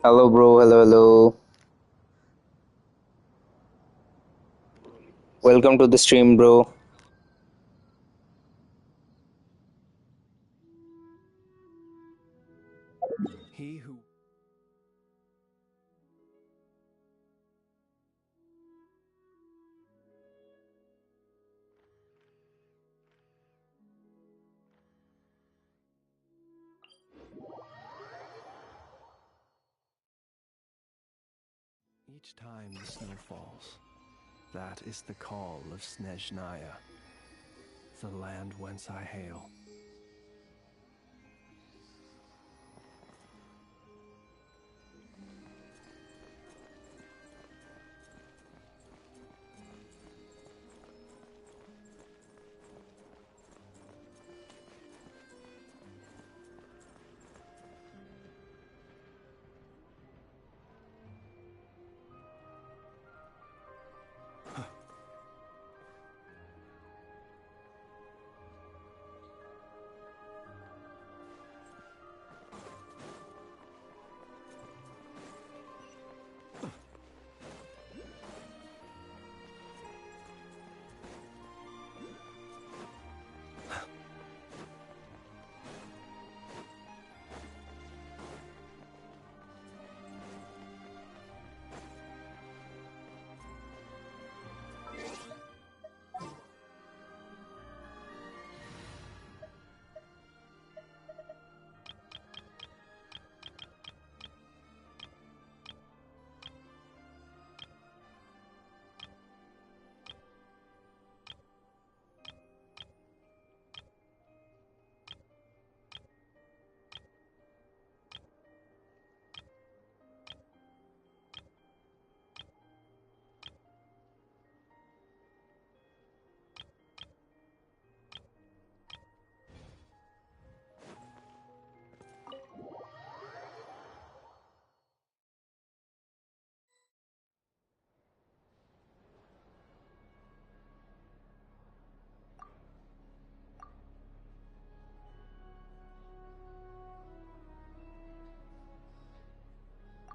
Hello, bro. Hello, hello. Welcome to the stream, bro. He who each time the snow falls, that is the call of Snezhnaya, the land whence I hail.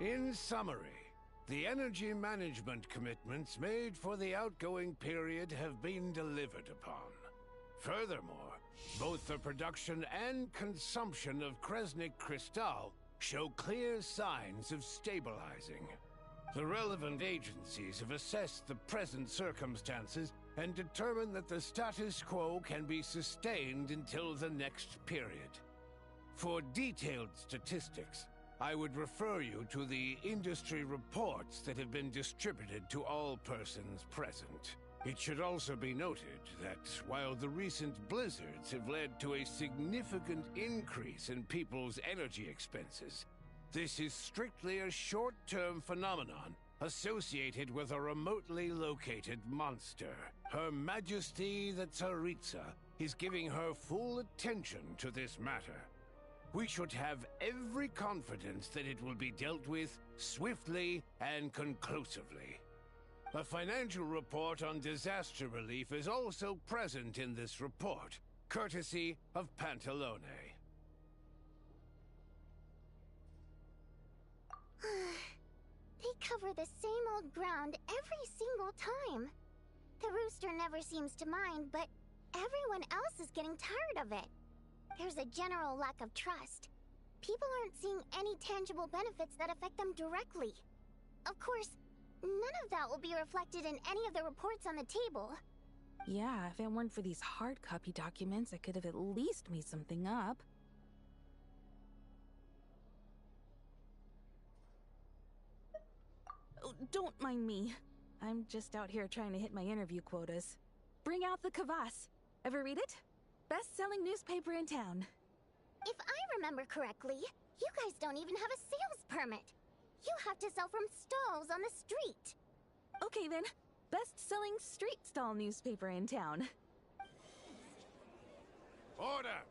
In summary, the energy management commitments made for the outgoing period have been delivered upon. Furthermore, both the production and consumption of Kresnik Crystal show clear signs of stabilizing. The relevant agencies have assessed the present circumstances and determined that the status quo can be sustained until the next period. For detailed statistics, I would refer you to the industry reports that have been distributed to all persons present. It should also be noted that while the recent blizzards have led to a significant increase in people's energy expenses, this is strictly a short-term phenomenon associated with a remotely located monster. Her Majesty the Tsaritsa is giving her full attention to this matter. We should have every confidence that it will be dealt with swiftly and conclusively. A financial report on disaster relief is also present in this report, courtesy of Pantalone. They cover the same old ground every single time. The rooster never seems to mind, but everyone else is getting tired of it. There's a general lack of trust. People aren't seeing any tangible benefits that affect them directly. Of course, none of that will be reflected in any of the reports on the table. Yeah, if it weren't for these hard copy documents, I could have at least made something up. Oh, don't mind me. I'm just out here trying to hit my interview quotas. Bring out the kvass. Ever read it? Best-selling newspaper in town. If I remember correctly, you guys don't even have a sales permit. You have to sell from stalls on the street. Okay then, best-selling street stall newspaper in town. Order!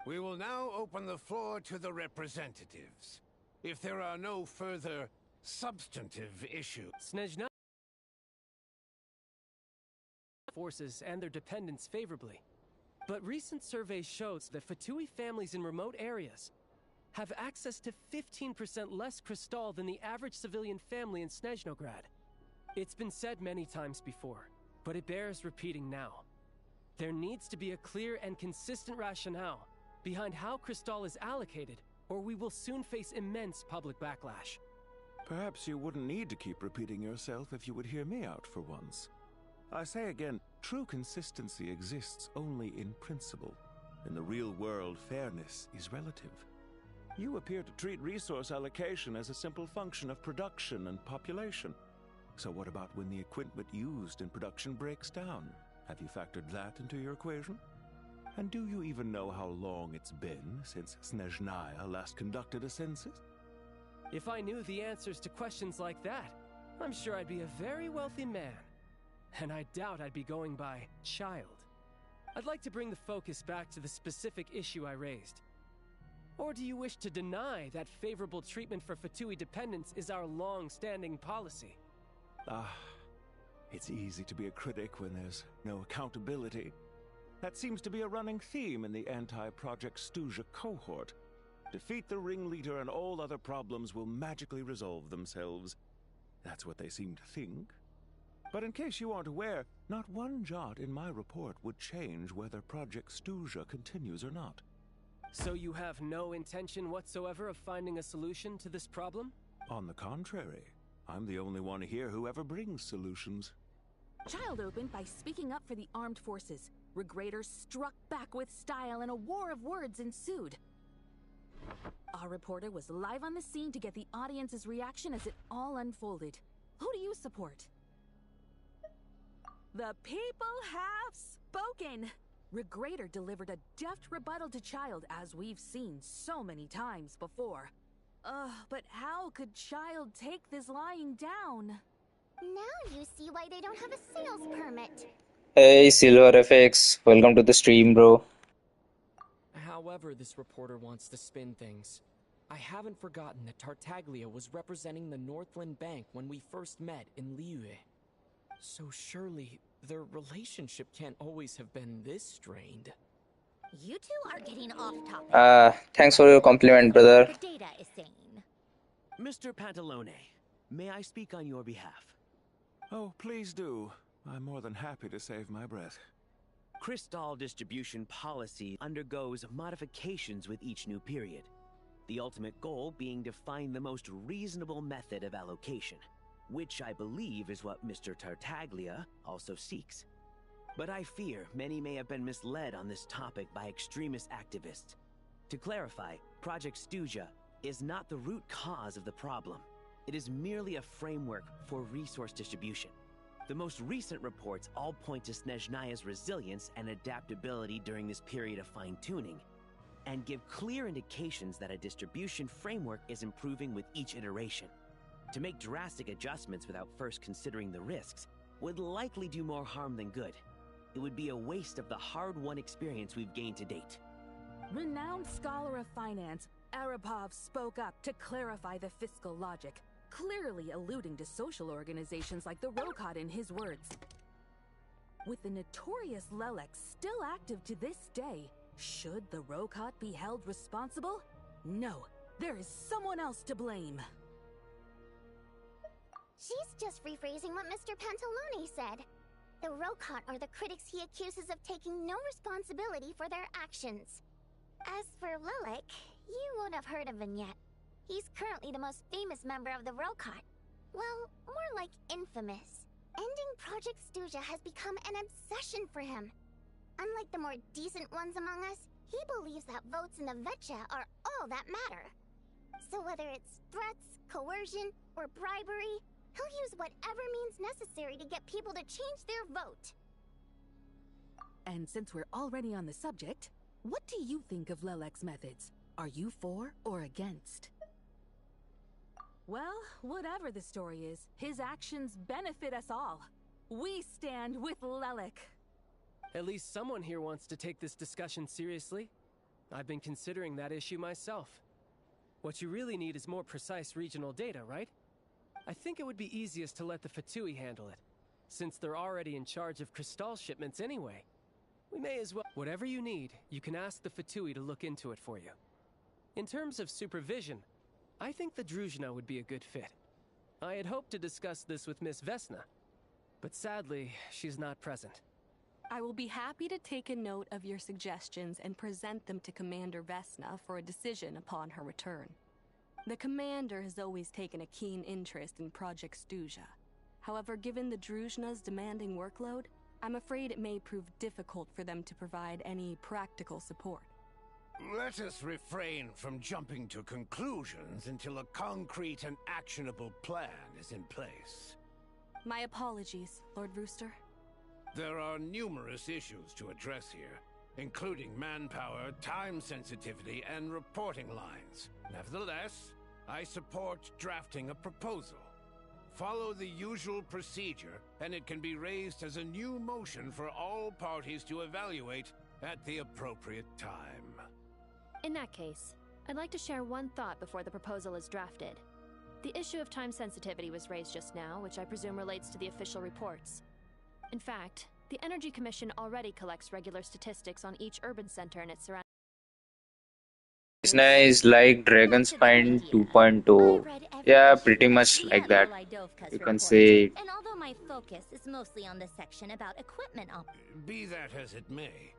We will now open the floor to the representatives. If there are no further substantive issues... Snezhnaya forces and their dependents favorably. But recent surveys shows that Fatui families in remote areas have access to 15% less crystal than the average civilian family in Snezhnograd. It's been said many times before, but it bears repeating now. There needs to be a clear and consistent rationale behind how crystal is allocated, or we will soon face immense public backlash. Perhaps you wouldn't need to keep repeating yourself if you would hear me out for once. I say again, true consistency exists only in principle. In the real world, fairness is relative. You appear to treat resource allocation as a simple function of production and population. So what about when the equipment used in production breaks down? Have you factored that into your equation? And do you even know how long it's been since Snezhnaya last conducted a census? If I knew the answers to questions like that, I'm sure I'd be a very wealthy man. And I doubt I'd be going by child. I'd like to bring the focus back to the specific issue I raised. Or do you wish to deny that favorable treatment for Fatui dependents is our long-standing policy? It's easy to be a critic when there's no accountability. That seems to be a running theme in the anti-Project Stuja cohort. Defeat the ringleader and all other problems will magically resolve themselves. That's what they seem to think. But in case you aren't aware, not one jot in my report would change whether Project Stuja continues or not. So you have no intention whatsoever of finding a solution to this problem? On the contrary, I'm the only one here who ever brings solutions. Child opened by speaking up for the armed forces. Regrator struck back with style and a war of words ensued. Our reporter was live on the scene to get the audience's reaction as it all unfolded. Who do you support? The people have spoken! Regrator delivered a deft rebuttal to Child, as we've seen so many times before. But how could Child take this lying down? Now you see why they don't have a sales permit. Hey, Silver FX. Welcome to the stream, bro. However this reporter wants to spin things, I haven't forgotten that Tartaglia was representing the Northland Bank when we first met in Liyue. So surely, their relationship can't always have been this strained. You two are getting off topic. Thanks for your compliment, brother. The data is saying. Mr. Pantalone, may I speak on your behalf? Oh, please do. I'm more than happy to save my breath. Crystal distribution policy undergoes modifications with each new period. The ultimate goal being to find the most reasonable method of allocation, which I believe is what Mr. Tartaglia also seeks. But I fear many may have been misled on this topic by extremist activists. To clarify, Project Stuja is not the root cause of the problem. It is merely a framework for resource distribution. The most recent reports all point to Snezhnaya's resilience and adaptability during this period of fine-tuning, and give clear indications that a distribution framework is improving with each iteration. To make drastic adjustments without first considering the risks would likely do more harm than good. It would be a waste of the hard-won experience we've gained to date. Renowned scholar of finance, Arapov spoke up to clarify the fiscal logic, clearly alluding to social organizations like the Rokot in his words. With the notorious Lelek still active to this day, should the Rokot be held responsible? No, there is someone else to blame. She's just rephrasing what Mr. Pantalone said. The Rokot are the critics he accuses of taking no responsibility for their actions. As for Lelek, you won't have heard of him yet. He's currently the most famous member of the Rokot. Well, more like infamous. Ending Project Stuja has become an obsession for him. Unlike the more decent ones among us, he believes that votes in the Vetcha are all that matter. So whether it's threats, coercion, or bribery, he'll use whatever means necessary to get people to change their vote. And since we're already on the subject, what do you think of Lelek's methods? Are you for or against? Well, whatever the story is, his actions benefit us all. We stand with Lelek. At least someone here wants to take this discussion seriously. I've been considering that issue myself. What you really need is more precise regional data, right? I think it would be easiest to let the Fatui handle it, since they're already in charge of crystal shipments anyway. We may as well... Whatever you need, you can ask the Fatui to look into it for you. In terms of supervision, I think the Druzhna would be a good fit. I had hoped to discuss this with Miss Vesna, but sadly, she's not present. I will be happy to take a note of your suggestions and present them to Commander Vesna for a decision upon her return. The Commander has always taken a keen interest in Project Stuzha. However, given the Druzhna's demanding workload, I'm afraid it may prove difficult for them to provide any practical support. Let us refrain from jumping to conclusions until a concrete and actionable plan is in place. My apologies, Lord Rooster. There are numerous issues to address here, including manpower, time sensitivity, and reporting lines. Nevertheless, I support drafting a proposal. Follow the usual procedure, and it can be raised as a new motion for all parties to evaluate at the appropriate time. In that case, I'd like to share one thought before the proposal is drafted. The issue of time sensitivity was raised just now, which I presume relates to the official reports. In fact, the Energy Commission already collects regular statistics on each urban center and its surroundings. Snezhnaya is like Dragon's Spine 2.0. Yeah, pretty much like that. You can say. And although my focus is mostly on the section about equipment Be that as it may,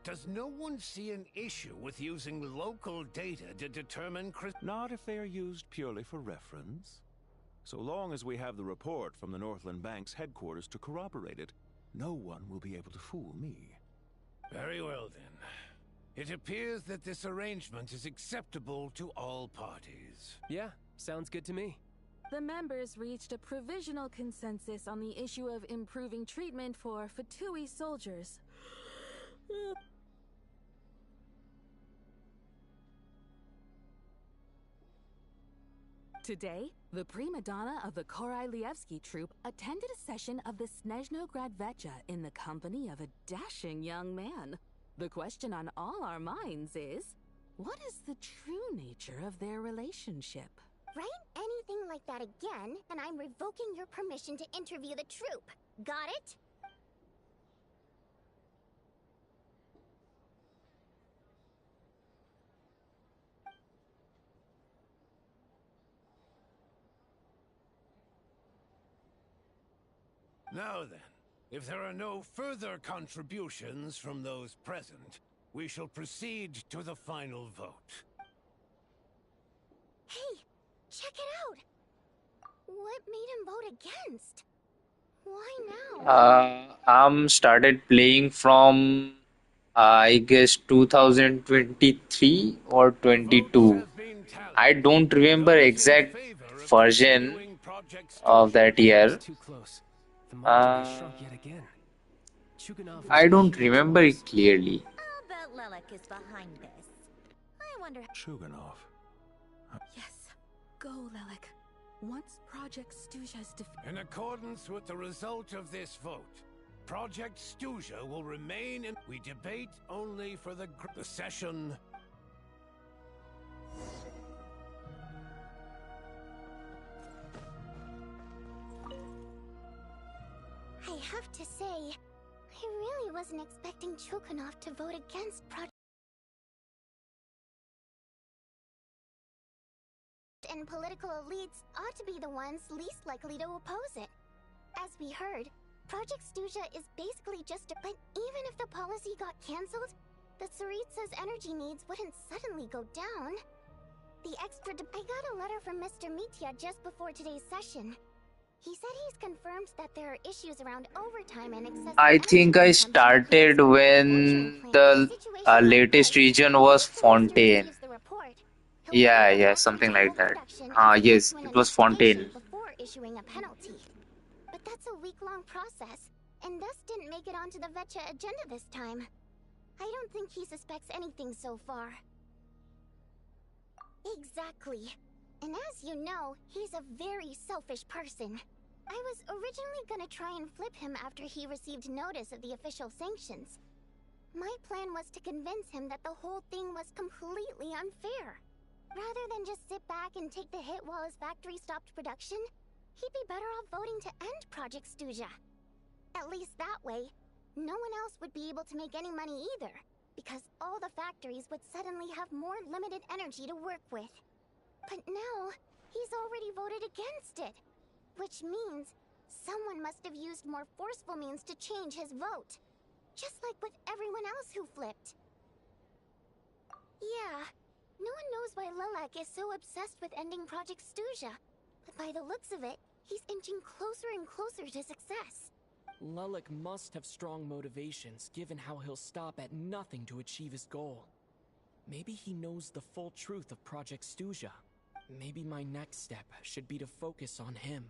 does no one see an issue with using local data to determine... Not if they are used purely for reference. So long as we have the report from the Northland Bank's headquarters to corroborate it, no one will be able to fool me. Very well, then. It appears that this arrangement is acceptable to all parties. Yeah, sounds good to me. The members reached a provisional consensus on the issue of improving treatment for Fatui soldiers. Today, the prima donna of the Korailievsky troupe attended a session of the Snezhnograd Vecha in the company of a dashing young man. The question on all our minds is, what is the true nature of their relationship? Write anything like that again, and I'm revoking your permission to interview the troupe. Got it? Now then, if there are no further contributions from those present, we shall proceed to the final vote. Hey, check it out! What made him vote against? Why now? I'm started playing from I guess 2023 or 22. I don't remember exact version of that year. Too close. The margin has shrunk yet again. I don't remember it clearly. I'll bet Lelek is behind this. I wonder... Chuganov. Yes, go, Lelek. Once Project Stuzha's In accordance with the result of this vote, Project Stuzha will remain in... We debate only for the session... I have to say, I really wasn't expecting Chukanov to vote against Project... And political elites ought to be the ones least likely to oppose it. As we heard, Project Stuzha is basically just a... But even if the policy got cancelled, the Tsaritsa's energy needs wouldn't suddenly go down. The extra... I got a letter from Mr. Mitya just before today's session. He said he's confirmed that there are issues around overtime and excessive... I think I started when the latest region was Fontaine. Yeah, something like that. Yes, it was Fontaine. Before issuing a penalty. But that's a week-long process, and thus didn't make it onto the Vecha agenda this time. I don't think he suspects anything so far. Exactly. And as you know, he's a very selfish person. I was originally gonna try and flip him after he received notice of the official sanctions. My plan was to convince him that the whole thing was completely unfair. Rather than just sit back and take the hit while his factory stopped production, he'd be better off voting to end Project Stuzha. At least that way, no one else would be able to make any money either. because all the factories would suddenly have more limited energy to work with. But now, he's already voted against it, which means someone must have used more forceful means to change his vote, just like with everyone else who flipped. Yeah, no one knows why Lilac is so obsessed with ending Project Stuja, but by the looks of it, he's inching closer and closer to success. Lilac must have strong motivations, given how he'll stop at nothing to achieve his goal. Maybe he knows the full truth of Project Stuja. Maybe my next step should be to focus on him.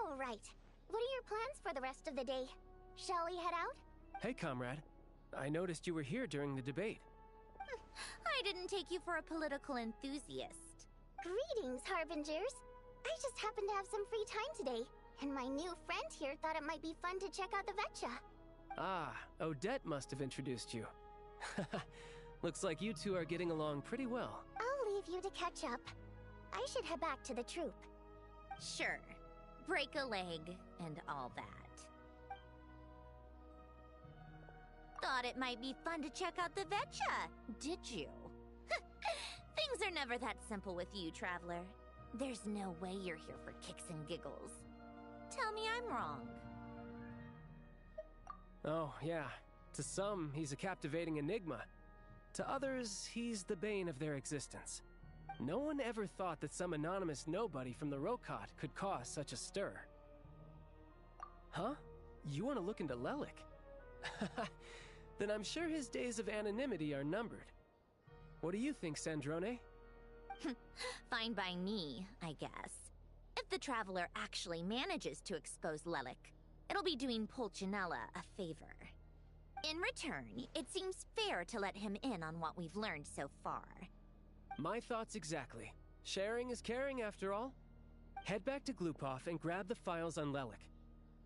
All right. What are your plans for the rest of the day? Shall we head out? Hey, comrade. I noticed you were here during the debate. I didn't take you for a political enthusiast. Greetings, Harbingers. I just happened to have some free time today, and my new friend here thought it might be fun to check out the Vetcha. Ah, Odette must have introduced you. Looks like you two are getting along pretty well. I'll leave you to catch up. I should head back to the troop. Sure. Break a leg and all that. Thought it might be fun to check out the Vetcha, did you? Things are never that simple with you, Traveler. There's no way you're here for kicks and giggles. Tell me I'm wrong. Oh, yeah. To some, he's a captivating enigma. To others, he's the bane of their existence. No one ever thought that some anonymous nobody from the Rokot could cause such a stir. Huh? You want to look into Lelik? Then I'm sure his days of anonymity are numbered. What do you think, Sandrone? Fine by me, I guess. If the Traveler actually manages to expose Lelik, it'll be doing Pulcinella a favor. In return, it seems fair to let him in on what we've learned so far. My thoughts exactly. Sharing is caring, after all. Head back to Glupov and grab the files on Lelik.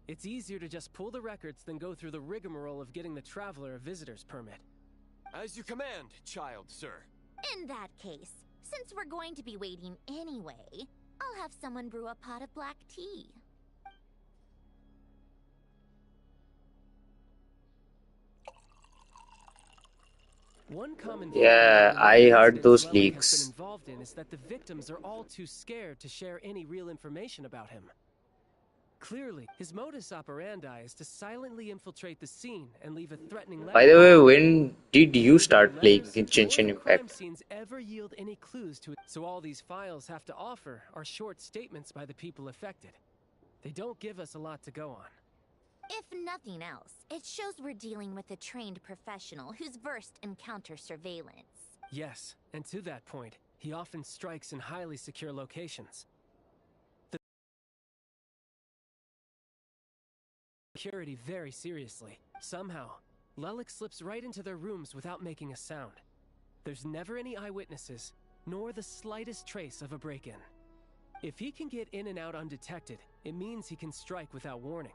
It's easier to just pull the records than go through the rigmarole of getting the Traveler a visitor's permit. As you command, child, sir. In that case, since we're going to be waiting anyway, I'll have someone brew a pot of black tea. One common Yeah, theme I heard those Lelik has leaks. been involved in is that the victims are all too scared to share any real information about him. Clearly, his modus operandi is to silently infiltrate the scene and leave a threatening letter. By the way, when did you Neither start the playing letters Genshin nor the crime Impact? scenes ever yield any clues to it. So all these files have to offer are short statements by the people affected. They don't give us a lot to go on. If nothing else, it shows we're dealing with a trained professional who's versed in counter surveillance. Yes, and to that point, he often strikes in highly secure locations. The security very seriously. Somehow, Lelik slips right into their rooms without making a sound. There's never any eyewitnesses, nor the slightest trace of a break-in. If he can get in and out undetected, it means he can strike without warning.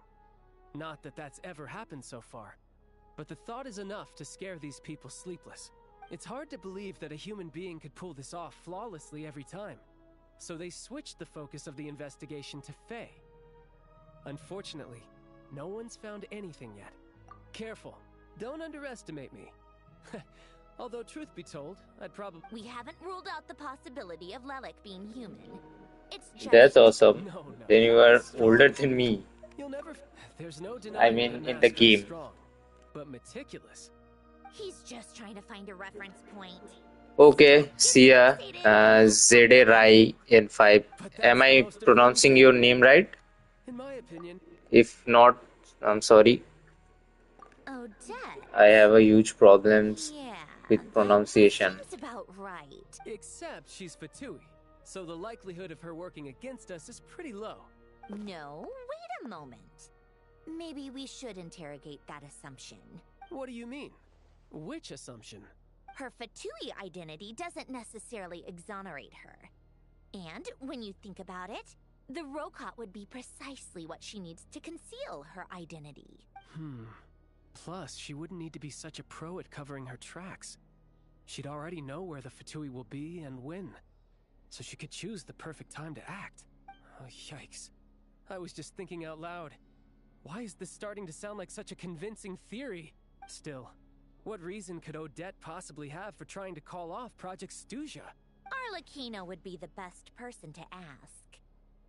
Not that that's ever happened so far, but the thought is enough to scare these people sleepless. It's hard to believe that a human being could pull this off flawlessly every time. So they switched the focus of the investigation to Faye. Unfortunately, no one's found anything yet. Careful, don't underestimate me. Although truth be told, I'd probably... We haven't ruled out the possibility of Lelik being human. It's just... That's awesome. No. Then you are older than me. You'll never... There's no I denying mean, that in the Master's game. strong, but meticulous. He's just trying to find a reference point. Okay, see ya. Zede Rai in 5. Am I pronouncing your name right? In my opinion, If not, I'm sorry. Odette. I have a huge problems Yeah, with pronunciation. that seems about right. except she's Fatui, so the likelihood of her working against us is pretty low. No, wait a moment. Maybe we should interrogate that assumption. What do you mean? Which assumption? Her Fatui identity doesn't necessarily exonerate her. And when you think about it, the Rokot would be precisely what she needs to conceal her identity. Plus, she wouldn't need to be such a pro at covering her tracks. She'd already know where the Fatui will be and when, so she could choose the perfect time to act. Oh, yikes. I was just thinking out loud. Why is this starting to sound like such a convincing theory? Still, What reason could Odette possibly have for trying to call off Project Stuja? Arlecchino would be the best person to ask.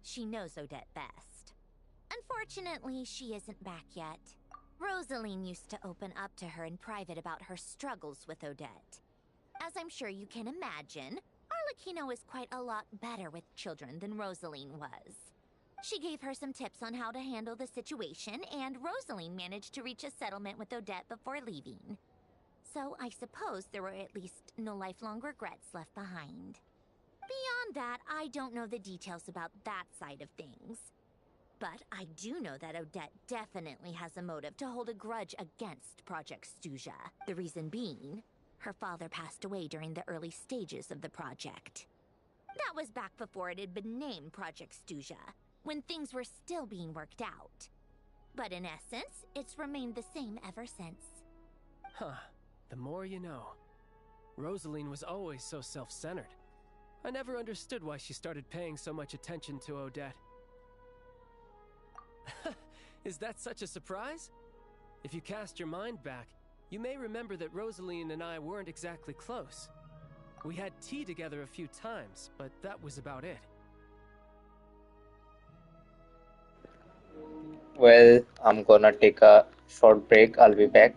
She knows Odette best. Unfortunately, she isn't back yet. Rosaline used to open up to her in private about her struggles with Odette. As I'm sure you can imagine, Arlecchino is quite a lot better with children than Rosaline was. She gave her some tips on how to handle the situation, and Rosaline managed to reach a settlement with Odette before leaving. So I suppose there were at least no lifelong regrets left behind. Beyond that, I don't know the details about that side of things. But I do know that Odette definitely has a motive to hold a grudge against Project Stuja. The reason being, her father passed away during the early stages of the project. That was back before it had been named Project Stuja, when things were still being worked out. But in essence, it's remained the same ever since. Huh. The more you know. Rosaline was always so self-centered. I never understood why she started paying so much attention to Odette. Is that such a surprise? If you cast your mind back, you may remember that Rosaline and I weren't exactly close. We had tea together a few times, but that was about it. Well, I'm gonna take a short break. I'll be back.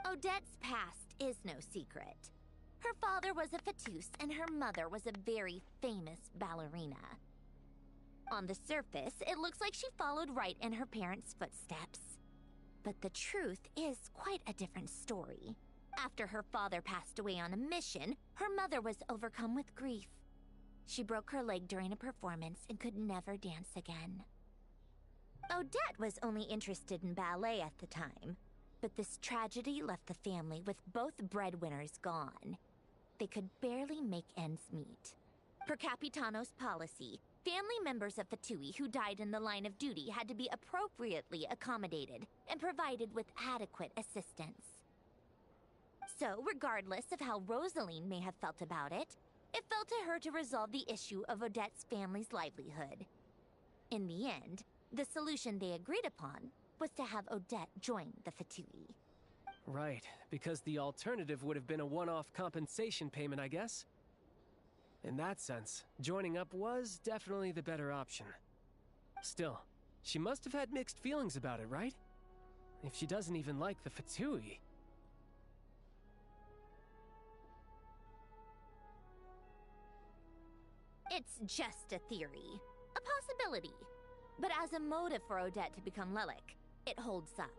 Odette's past is no secret. Her father was a Fatus and her mother was a very famous ballerina. On the surface, it looks like she followed right in her parents' footsteps. But the truth is quite a different story. After her father passed away on a mission, her mother was overcome with grief. She broke her leg during a performance and could never dance again. Odette was only interested in ballet at the time, but this tragedy left the family with both breadwinners gone. They could barely make ends meet. Per Capitano's policy, family members of Fatui who died in the line of duty had to be appropriately accommodated and provided with adequate assistance. So, regardless of how Rosaline may have felt about it, it fell to her to resolve the issue of Odette's family's livelihood. In the end, the solution they agreed upon was to have Odette join the Fatui. Right, because the alternative would have been a one-off compensation payment, I guess. In that sense, joining up was definitely the better option. Still, she must have had mixed feelings about it, right? If she doesn't even like the Fatui. It's just a theory, a possibility. But as a motive for Odette to become Lelik, it holds up.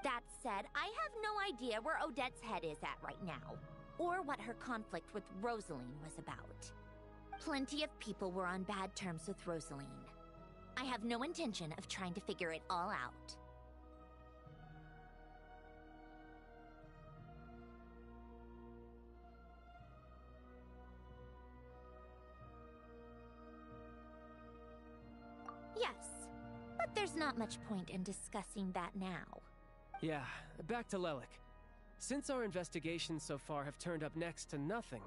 That said, I have no idea where Odette's head is at right now, or what her conflict with Rosaline was about. Plenty of people were on bad terms with Rosaline. I have no intention of trying to figure it all out. Yes, but there's not much point in discussing that now. Yeah, back to Lelik. Since our investigations so far have turned up next to nothing,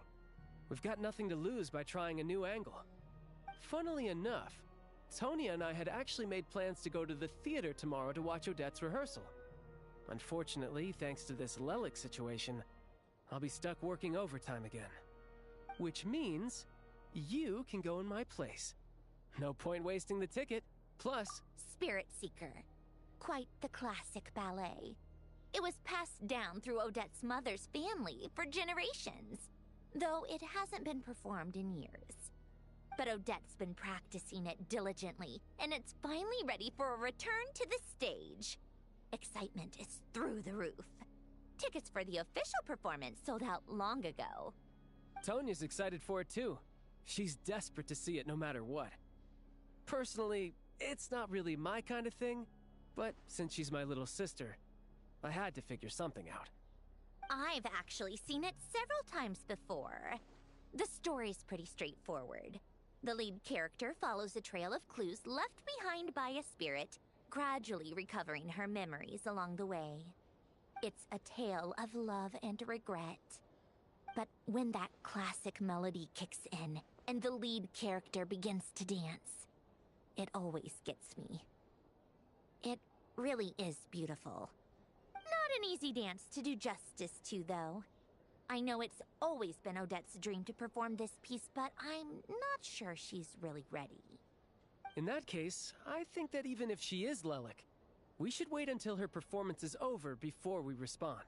we've got nothing to lose by trying a new angle. Funnily enough, Tonya and I had actually made plans to go to the theater tomorrow to watch Odette's rehearsal. Unfortunately, thanks to this Lelik situation, I'll be stuck working overtime again. Which means you can go in my place. No point wasting the ticket. Plus, Spirit Seeker. Quite the classic ballet. It was passed down through Odette's mother's family for generations, though it hasn't been performed in years. But Odette's been practicing it diligently, and it's finally ready for a return to the stage. Excitement is through the roof. Tickets for the official performance sold out long ago. Tonya's excited for it too. She's desperate to see it no matter what. Personally, it's not really my kind of thing, but since she's my little sister, I had to figure something out. I've actually seen it several times before. The story's pretty straightforward. The lead character follows a trail of clues left behind by a spirit, gradually recovering her memories along the way. It's a tale of love and regret. But when that classic melody kicks in and the lead character begins to dance, it always gets me. It really is beautiful. Not an easy dance to do justice to, though. I know it's always been Odette's dream to perform this piece, but I'm not sure she's really ready. In that case, I think that even if she is Lelik, we should wait until her performance is over before we respond.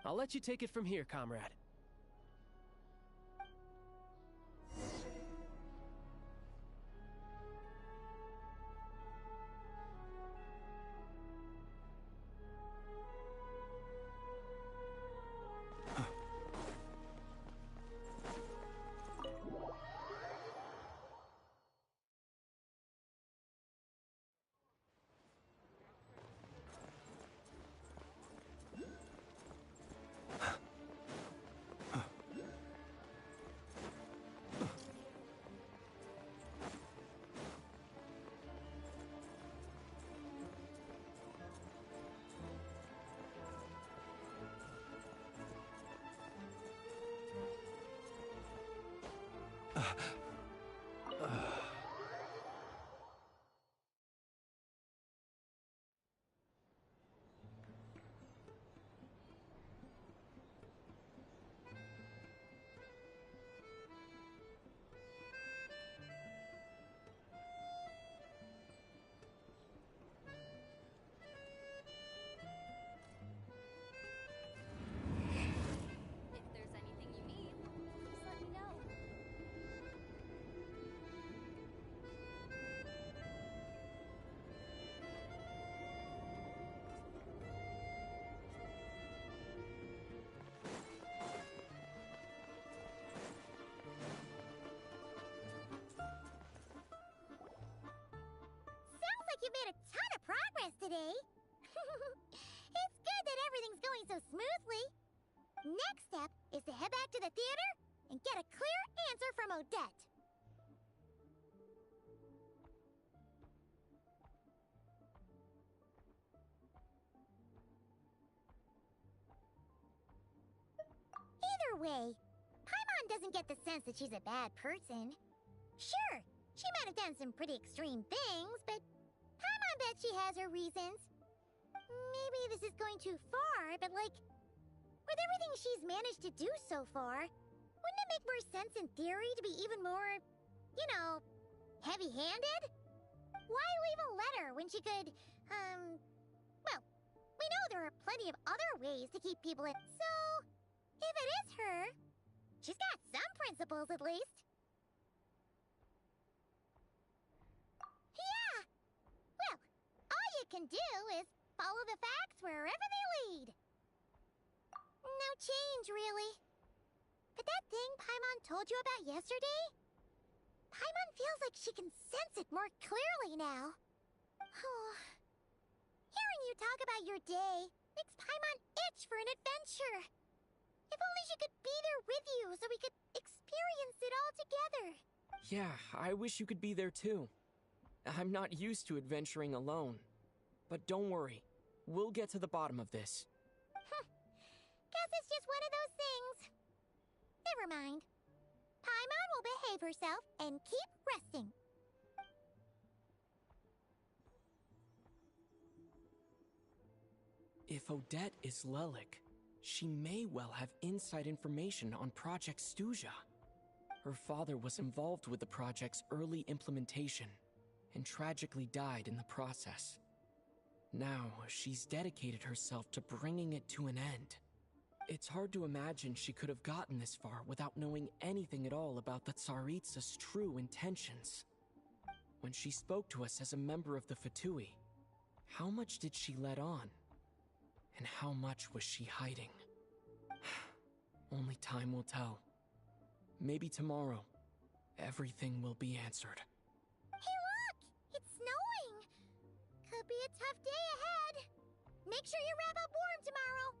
I'll let you take it from here, comrade. you've made a ton of progress today. It's good that everything's going so smoothly. Next step is to head back to the theater and get a clear answer from Odette. Either way, Paimon doesn't get the sense that she's a bad person. Sure, she might have done some pretty extreme things, but Paimon bets she has her reasons. Maybe this is going too far, but like, with everything she's managed to do so far, wouldn't it make more sense in theory to be even more, you know, heavy-handed? Why leave a letter when she could, well, we know there are plenty of other ways to keep people in. So, if it is her, she's got some principles at least. Yeah! Well, all you can do is follow the facts wherever they lead. No change, really. But that thing Paimon told you about yesterday? Paimon feels like she can sense it more clearly now. Oh. Hearing you talk about your day makes Paimon itch for an adventure. If only she could be there with you so we could experience it all together. Yeah, I wish you could be there too. I'm not used to adventuring alone. But don't worry, we'll get to the bottom of this. Guess it's just one of those things. Never mind. Paimon will behave herself and keep resting. If Odette is Lelik, she may well have inside information on Project Stuja. Her father was involved with the project's early implementation and tragically died in the process. Now, she's dedicated herself to bringing it to an end. It's hard to imagine she could have gotten this far without knowing anything at all about the Tsaritsa's true intentions. When she spoke to us as a member of the Fatui, how much did she let on? And how much was she hiding? Only time will tell. Maybe tomorrow, everything will be answered. Hey look! It's snowing! Could be a tough day ahead. Make sure you wrap up warm tomorrow.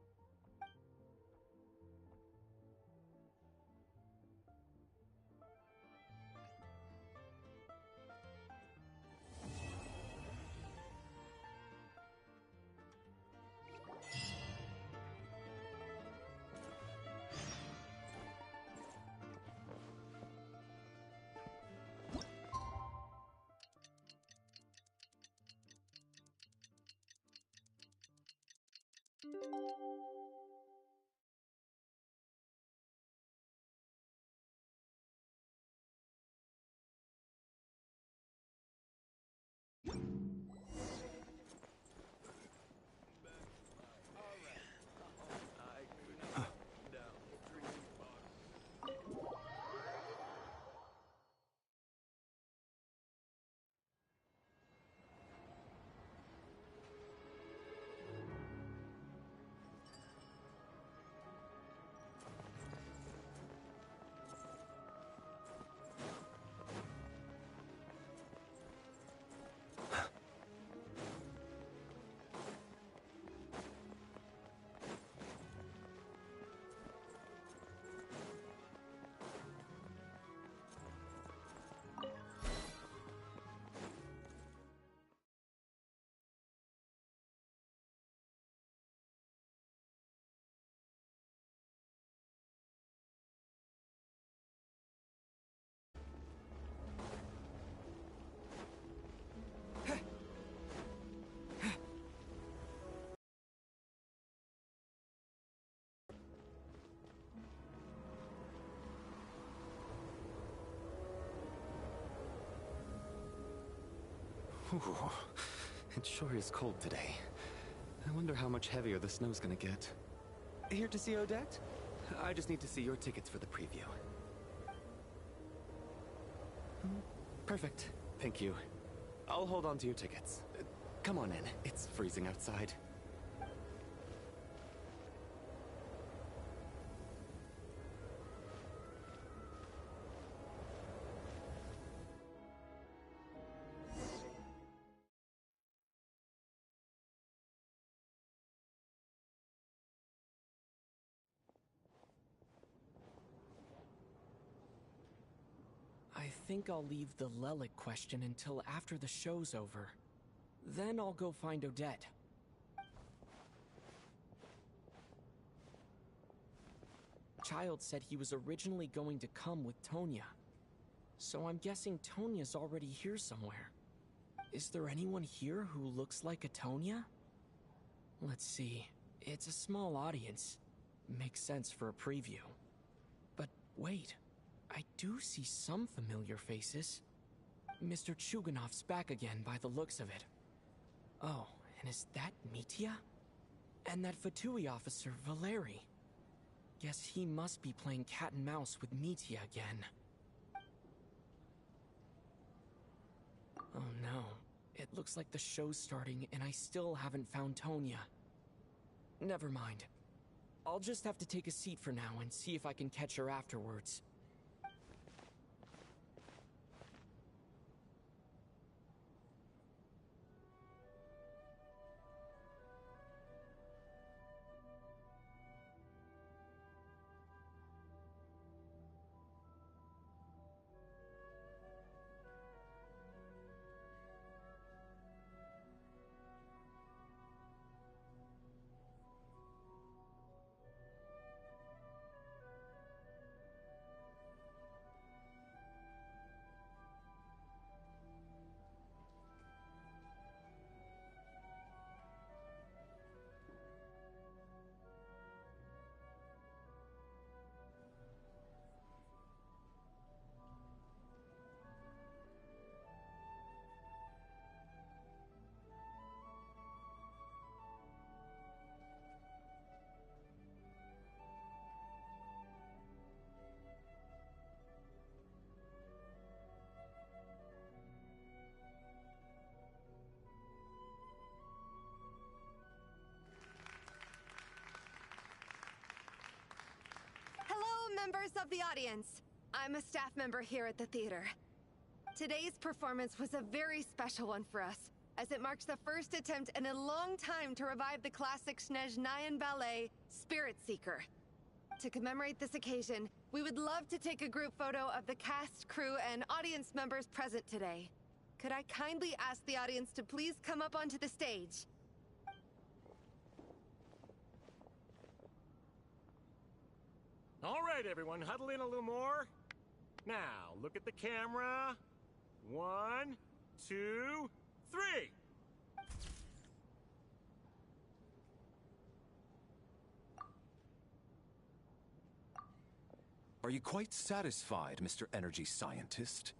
Ooh, it sure is cold today. I wonder how much heavier the snow's gonna get. Here to see Odette? I just need to see your tickets for the preview. Perfect. Thank you. I'll hold on to your tickets. Come on in. It's freezing outside. think I'll leave the Lelic question until after the show's over. Then I'll go find Odette. Child said he was originally going to come with Tonya. So I'm guessing Tonya's already here somewhere. Is there anyone here who looks like a Tonya? Let's see. It's a small audience. Makes sense for a preview. But wait, I do see some familiar faces. Mr. Chuganov's back again by the looks of it. Oh, and is that Mitya? And that Fatui officer, Valeri. Guess he must be playing cat and mouse with Mitya again. Oh no, it looks like the show's starting and I still haven't found Tonya. Never mind. I'll just have to take a seat for now and see if I can catch her afterwards. Members of the audience, I'm a staff member here at the theater. Today's performance was a very special one for us, as it marks the first attempt in a long time to revive the classic Snezhnayan ballet, Spirit Seeker. To commemorate this occasion, we would love to take a group photo of the cast, crew, and audience members present today. Could I kindly ask the audience to please come up onto the stage? All right, everyone, huddle in a little more. Now, look at the camera. 1, 2, 3. Are you quite satisfied, Mr. Energy Scientist?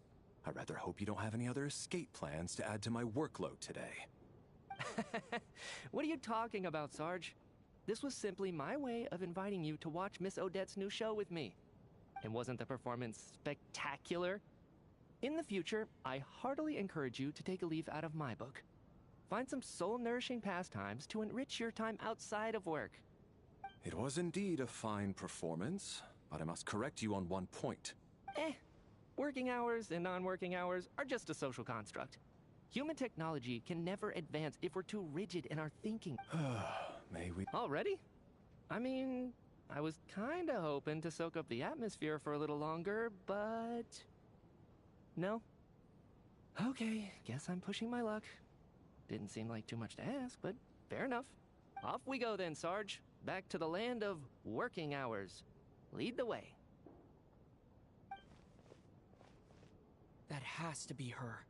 I rather hope you don't have any other escape plans to add to my workload today. What are you talking about, Sarge? This was simply my way of inviting you to watch Miss Odette's new show with me. And wasn't the performance spectacular? In the future, I heartily encourage you to take a leaf out of my book. Find some soul-nourishing pastimes to enrich your time outside of work. It was indeed a fine performance, but I must correct you on one point. Working hours and non-working hours are just a social construct. Human technology can never advance if we're too rigid in our thinking. May we... Already? I mean, I was kinda hoping to soak up the atmosphere for a little longer, but... No? Okay, guess I'm pushing my luck. Didn't seem like too much to ask, but fair enough. Off we go then, Sarge. Back to the land of working hours. Lead the way. That has to be her.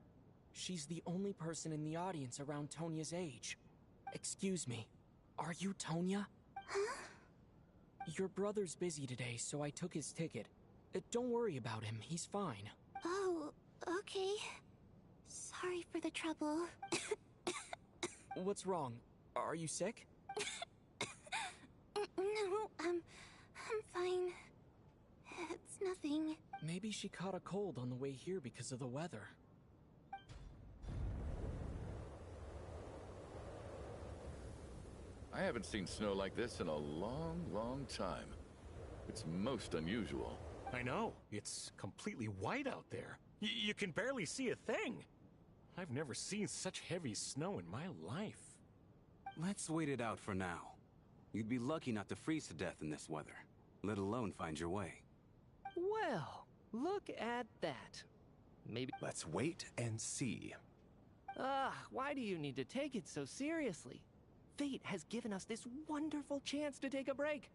She's the only person in the audience around Tonya's age. Excuse me, are you Tonya? Huh? Your brother's busy today, so I took his ticket. Don't worry about him, he's fine. Oh, okay. Sorry for the trouble. What's wrong? Are you sick? No, I'm fine. It's nothing. Maybe she caught a cold on the way here because of the weather. I haven't seen snow like this in a long, long time. It's most unusual. I know. It's completely white out there. You can barely see a thing. I've never seen such heavy snow in my life. Let's wait it out for now. You'd be lucky not to freeze to death in this weather, let alone find your way. Well, look at that. Maybe. Let's wait and see. Ugh, why do you need to take it so seriously? Fate has given us this wonderful chance to take a break.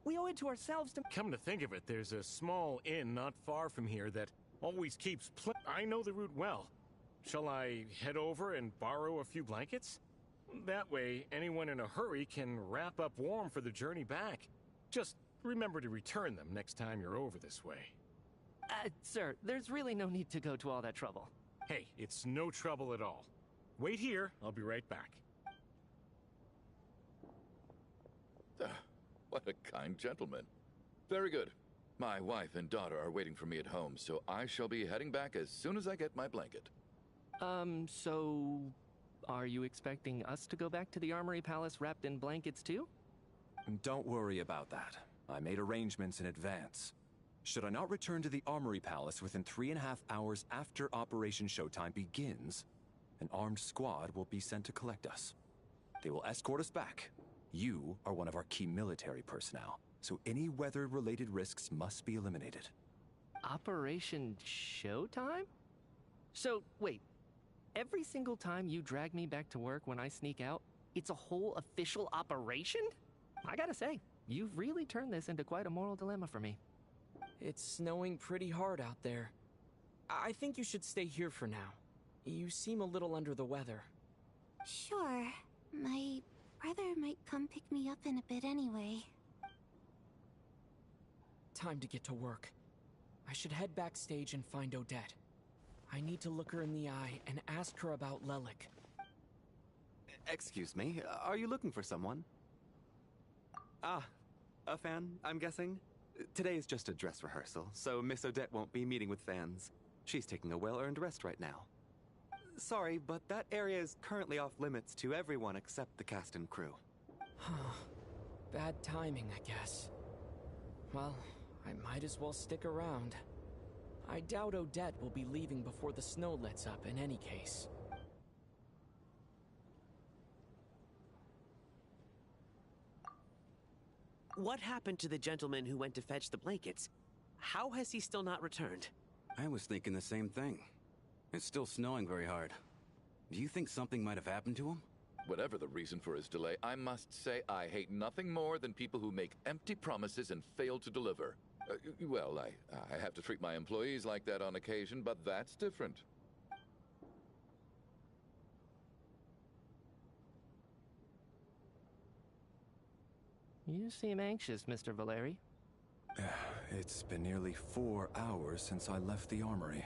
We owe it to ourselves to... Come to think of it, there's a small inn not far from here that always keeps I know the route well. Shall I head over and borrow a few blankets? That way, anyone in a hurry can wrap up warm for the journey back. Just remember to return them next time you're over this way. Sir, there's really no need to go to all that trouble. Hey, it's no trouble at all. Wait here, I'll be right back. What a kind gentleman. Very good. My wife and daughter are waiting for me at home, so I shall be heading back as soon as I get my blanket. So... Are you expecting us to go back to the Armory Palace wrapped in blankets too? Don't worry about that. I made arrangements in advance. Should I not return to the Armory Palace within 3.5 hours after Operation Showtime begins, an armed squad will be sent to collect us. They will escort us back. You are one of our key military personnel, so any weather-related risks must be eliminated. Operation Showtime? So, wait. Every single time you drag me back to work when I sneak out, it's a whole official operation? I gotta say, you've really turned this into quite a moral dilemma for me. It's snowing pretty hard out there. I think you should stay here for now. You seem a little under the weather. Sure. My brother might come pick me up in a bit anyway. Time to get to work. I should head backstage and find Odette. I need to look her in the eye and ask her about Lelik. Excuse me, are you looking for someone? Ah, a fan, I'm guessing? Today is just a dress rehearsal, so Miss Odette won't be meeting with fans. She's taking a well-earned rest right now. Sorry, but that area is currently off limits to everyone except the cast and crew. Bad timing, I guess. Well, I might as well stick around. I doubt Odette will be leaving before the snow lets up in any case. What happened to the gentleman who went to fetch the blankets? How has he still not returned? I was thinking the same thing. It's still snowing very hard. Do you think something might have happened to him? Whatever the reason for his delay, I must say I hate nothing more than people who make empty promises and fail to deliver. Well, I have to treat my employees like that on occasion, but that's different. You seem anxious, Mr. Valeri. It's been nearly 4 hours since I left the armory.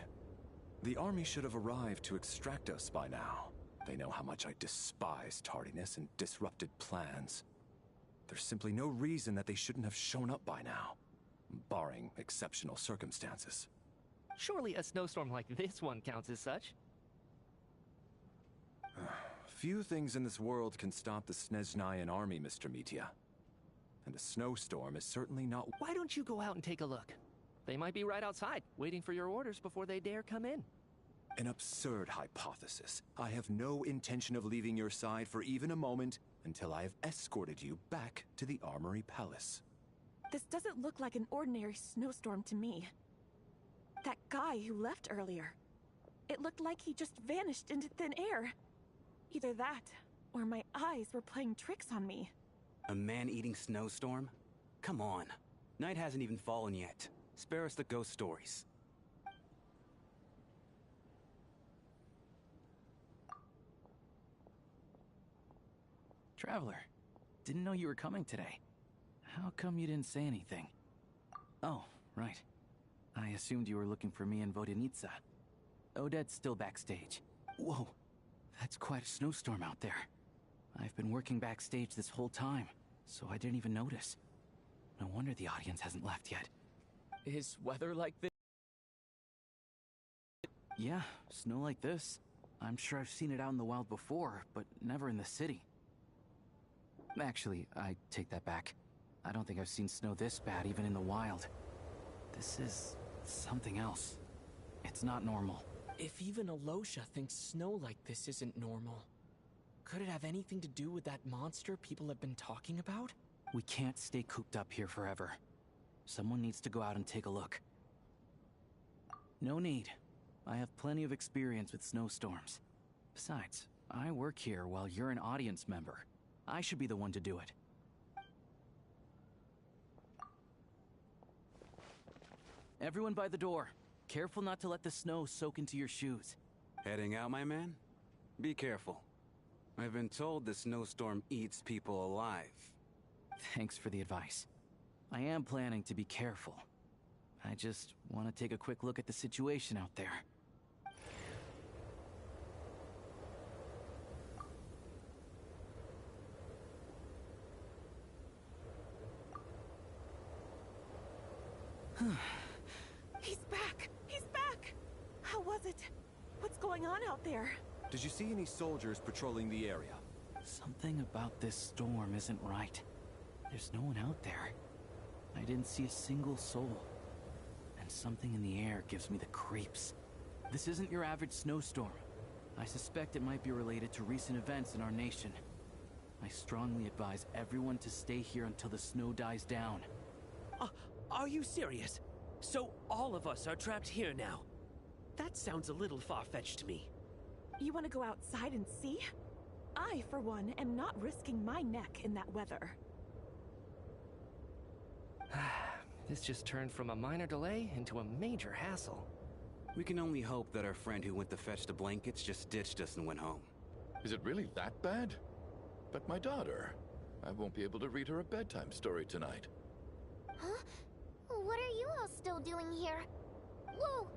The army should have arrived to extract us by now. They know how much I despise tardiness and disrupted plans. There's simply no reason that they shouldn't have shown up by now, barring exceptional circumstances. Surely a snowstorm like this one counts as such. Few things in this world can stop the Snezhnayan army, Mr. Mitya. And a snowstorm is certainly not... Why don't you go out and take a look? They might be right outside, waiting for your orders before they dare come in. An absurd hypothesis. I have no intention of leaving your side for even a moment until I have escorted you back to the Armory Palace. This doesn't look like an ordinary snowstorm to me. That guy who left earlier, it looked like he just vanished into thin air. Either that, or my eyes were playing tricks on me. A man-eating snowstorm? Come on. Night hasn't even fallen yet. Spare us the ghost stories. Traveler, didn't know you were coming today. How come you didn't say anything? Oh, right. I assumed you were looking for me and Vodenitsa. Odette's still backstage. Whoa, that's quite a snowstorm out there. I've been working backstage this whole time, so I didn't even notice. No wonder the audience hasn't left yet. Is weather like this? Yeah, snow like this. I'm sure I've seen it out in the wild before, but never in the city. Actually, I take that back. I don't think I've seen snow this bad even in the wild. This is something else. It's not normal. If even Alosha thinks snow like this isn't normal, could it have anything to do with that monster people have been talking about? We can't stay cooped up here forever. Someone needs to go out and take a look. No need. I have plenty of experience with snowstorms. Besides, I work here while you're an audience member. I should be the one to do it. Everyone by the door. Careful not to let the snow soak into your shoes. Heading out, my man? Be careful. I've been told the snowstorm eats people alive. Thanks for the advice. I am planning to be careful. I just want to take a quick look at the situation out there. He's back! He's back! How was it? What's going on out there? Did you see any soldiers patrolling the area? Something about this storm isn't right. There's no one out there. I didn't see a single soul. And something in the air gives me the creeps. This isn't your average snowstorm. I suspect it might be related to recent events in our nation. I strongly advise everyone to stay here until the snow dies down. Are you serious? So all of us are trapped here now? That sounds a little far-fetched to me. You want to go outside and see? I, for one, am not risking my neck in that weather. This just turned from a minor delay into a major hassle. We can only hope that our friend who went to fetch the blankets just ditched us and went home. Is it really that bad? But my daughter, I won't be able to read her a bedtime story tonight. Huh? What are you all still doing here? Whoa!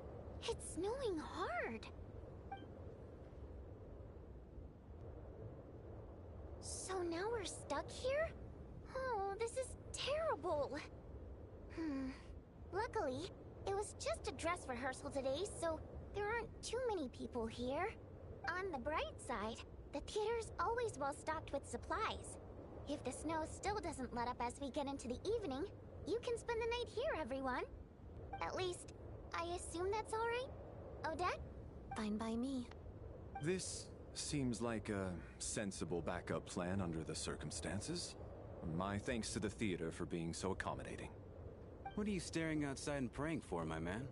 It's snowing hard! So now we're stuck here? Oh, this is terrible! Luckily, it was just a dress rehearsal today, so there aren't too many people here. On the bright side, the theater's always well stocked with supplies. If the snow still doesn't let up as we get into the evening, you can spend the night here, everyone. At least, I assume that's all right? Odette? Fine by me. This seems like a sensible backup plan under the circumstances. My thanks to the theater for being so accommodating. What are you staring outside and praying for, my man?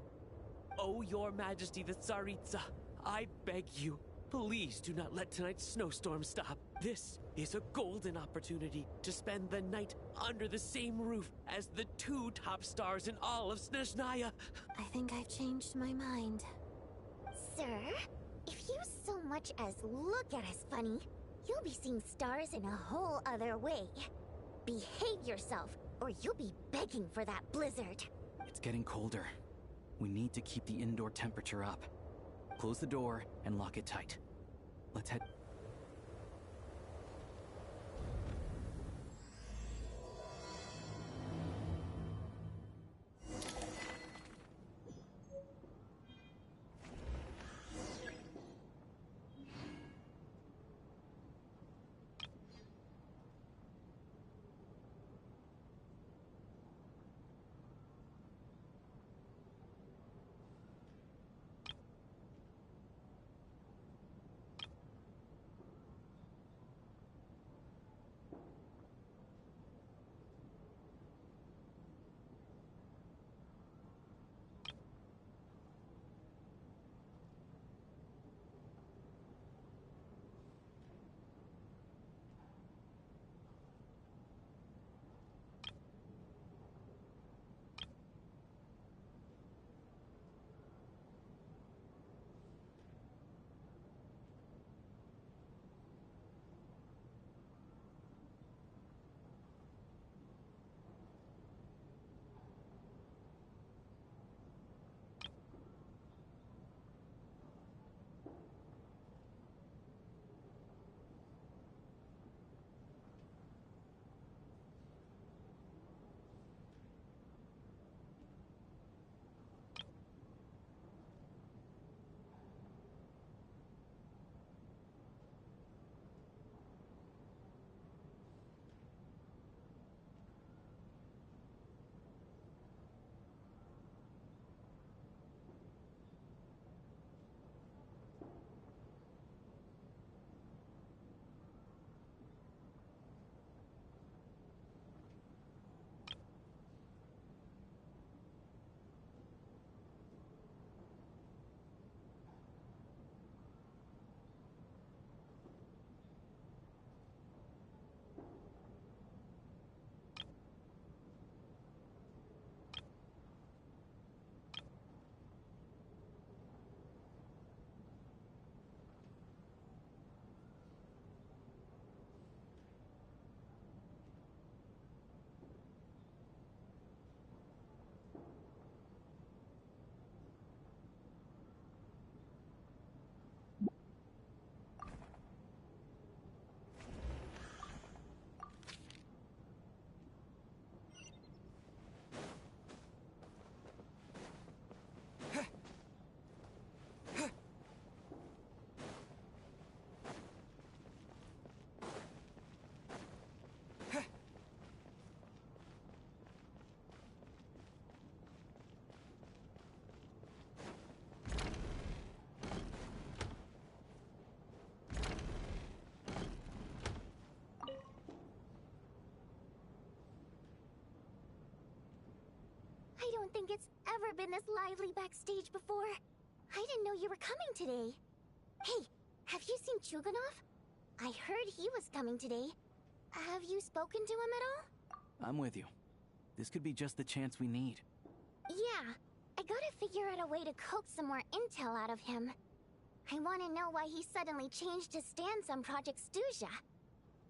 Oh, Your Majesty the Tsaritsa, I beg you, please do not let tonight's snowstorm stop. This is a golden opportunity to spend the night under the same roof as the two top stars in all of Snezhnaya. I think I've changed my mind. Sir, if you so much as look at us funny, you'll be seeing stars in a whole other way. Behave yourself, or you'll be begging for that blizzard. It's getting colder. We need to keep the indoor temperature up. Close the door and lock it tight. Let's head... don't think it's ever been this lively backstage before. I didn't know you were coming today. Hey, have you seen Chuganov? I heard he was coming today. Have you spoken to him at all? I'm with you. This could be just the chance we need. Yeah, I gotta figure out a way to coax some more intel out of him. I want to know why he suddenly changed his stance on Project Snezhnaya.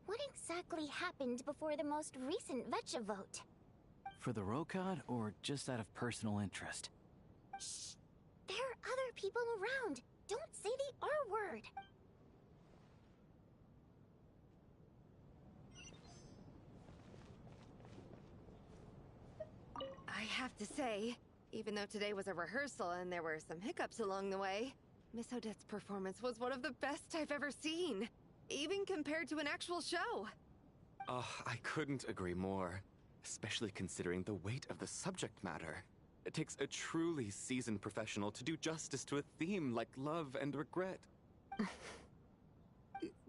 What exactly happened before the most recent Vetcha vote? For the Rokad, or just out of personal interest? Shh! There are other people around. Don't say the R word. I have to say, even though today was a rehearsal and there were some hiccups along the way, Miss Odette's performance was one of the best I've ever seen, even compared to an actual show. Oh, I couldn't agree more, especially considering the weight of the subject matter. It takes a truly seasoned professional to do justice to a theme like love and regret.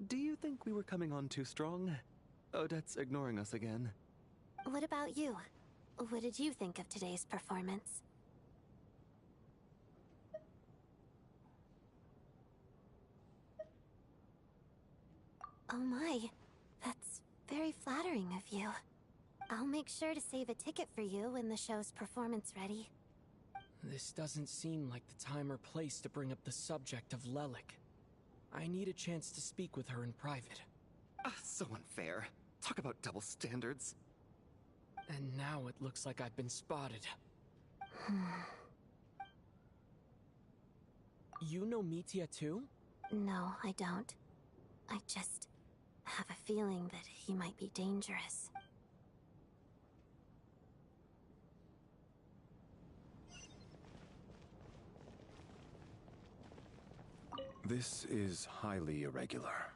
Do you think we were coming on too strong? Odette's ignoring us again. What about you? What did you think of today's performance? Oh my, that's very flattering of you. I'll make sure to save a ticket for you when the show's performance ready. This doesn't seem like the time or place to bring up the subject of Lelik. I need a chance to speak with her in private. So unfair. Talk about double standards. And now it looks like I've been spotted. You know Mitya too? No, I don't. I just have a feeling that he might be dangerous. This is highly irregular.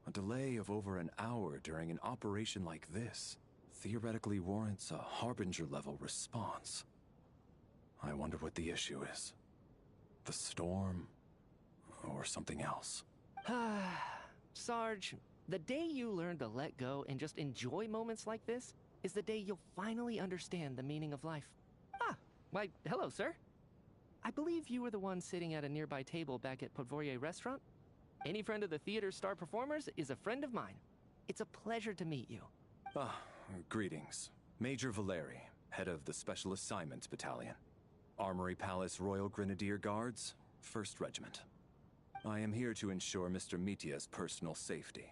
A delay of over an hour during an operation like this theoretically warrants a Harbinger-level response. I wonder what the issue is. The storm, or something else. Sarge, the day you learn to let go and just enjoy moments like this is the day you'll finally understand the meaning of life. Why, hello, sir. I believe you were the one sitting at a nearby table back at Podvorye Restaurant. Any friend of the theater's star performers is a friend of mine. It's a pleasure to meet you. Greetings. Major Valeri, head of the Special Assignments Battalion. Armory Palace Royal Grenadier Guards, 1st Regiment. I am here to ensure Mr. Mitya's personal safety.